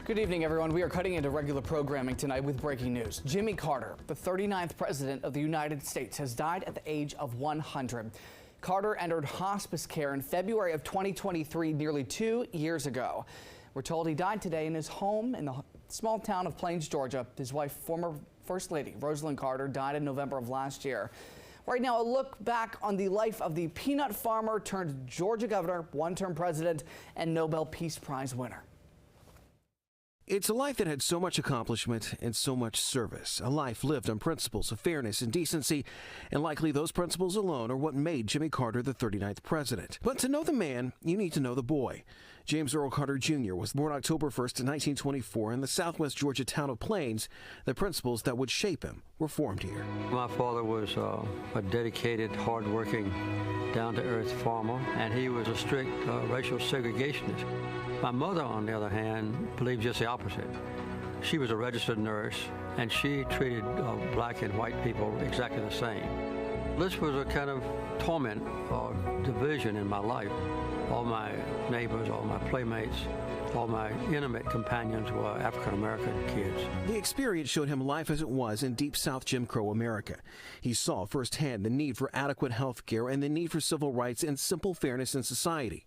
Good evening, everyone. We are cutting into regular programming tonight with breaking news. Jimmy Carter, the 39th president of the United States, has died at the age of 100. Carter entered hospice care in February of 2023, nearly 2 years ago. We're told he died today in his home in the small town of Plains, Georgia. His wife, former First Lady Rosalind Carter, died in November of last year. Right now, a look back on the life of the peanut farmer turned Georgia governor, one-term president, and Nobel Peace Prize winner. It's a life that had so much accomplishment and so much service, a life lived on principles of fairness and decency, and likely those principles alone are what made Jimmy Carter the 39th president. But to know the man, you need to know the boy. James Earl Carter Jr. was born October 1st, 1924 in the southwest Georgia town of Plains. The principles that would shape him were formed here. My father was a dedicated, hardworking, down-to-earth farmer, and he was a strict racial segregationist. My mother, on the other hand, believed just the opposite. She was a registered nurse, and she treated black and white people exactly the same. This was a kind of torment or division in my life. All my neighbors, all my playmates, all my intimate companions were African-American kids. The experience showed him life as it was in Deep South Jim Crow America. He saw firsthand the need for adequate health care and the need for civil rights and simple fairness in society.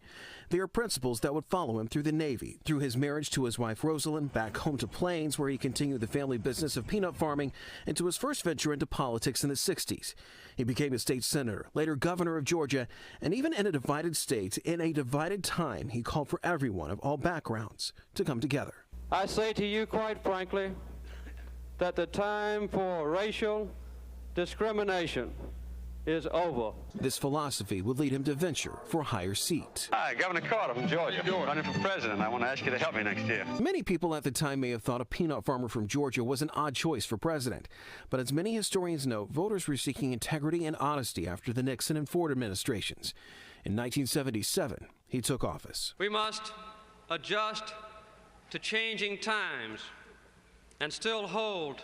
They are principles that would follow him through the Navy, through his marriage to his wife Rosalind, back home to Plains, where he continued the family business of peanut farming, and to his first venture into politics in the 60s. He became a state senator, later governor of Georgia, and even in a divided state, in a divided time, he called for everyone of all backgrounds to come together. I say to you quite frankly that the time for racial discrimination is over. This philosophy would lead him to venture for a higher seat. Hi, Governor Carter from Georgia. Running for president. I want to ask you to help me next year. Many people at the time may have thought a peanut farmer from Georgia was an odd choice for president. But as many historians note, voters were seeking integrity and honesty after the Nixon and Ford administrations. In 1977, he took office. We must adjust to changing times and still hold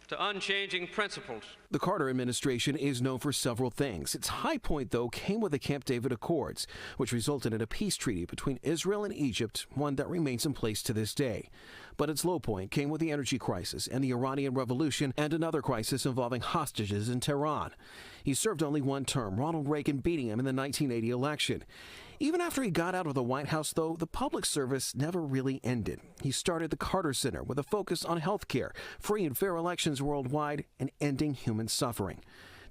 to unchanging principles. The Carter administration is known for several things. Its high point, though, came with the Camp David Accords, which resulted in a peace treaty between Israel and Egypt, one that remains in place to this day. But its low point came with the energy crisis and the Iranian Revolution and another crisis involving hostages in Tehran. He served only one term, Ronald Reagan beating him in the 1980 election. Even after he got out of the White House, though, the public service never really ended. He started the Carter Center with a focus on health care, free and fair elections worldwide, and ending human suffering.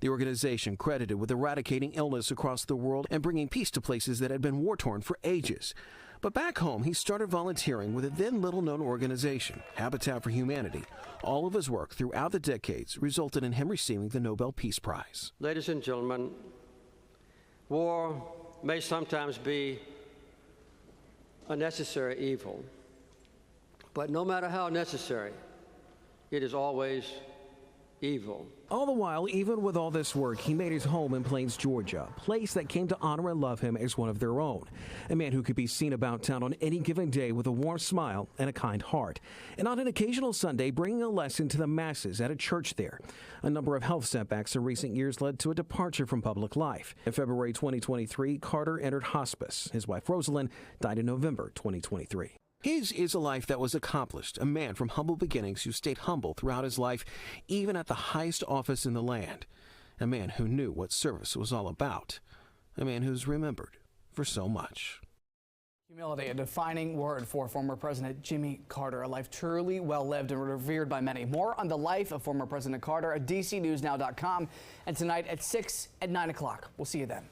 The organization credited with eradicating illness across the world and bringing peace to places that had been war-torn for ages. But back home, he started volunteering with a then little-known organization, Habitat for Humanity. All of his work throughout the decades resulted in him receiving the Nobel Peace Prize. Ladies and gentlemen, war may sometimes be a necessary evil, but no matter how necessary, it is always evil. All the while, even with all this work, he made his home in Plains, Georgia, a place that came to honor and love him as one of their own. A man who could be seen about town on any given day with a warm smile and a kind heart. And on an occasional Sunday, bringing a lesson to the masses at a church there. A number of health setbacks in recent years led to a departure from public life. In February 2023, Carter entered hospice. His wife, Rosalind, died in November 2023. His is a life that was accomplished, a man from humble beginnings who stayed humble throughout his life, even at the highest office in the land. A man who knew what service was all about. A man who's remembered for so much. Humility, a defining word for former President Jimmy Carter, a life truly well-lived and revered by many. More on the life of former President Carter at DCNewsNow.com and tonight at 6 and 9 o'clock. We'll see you then.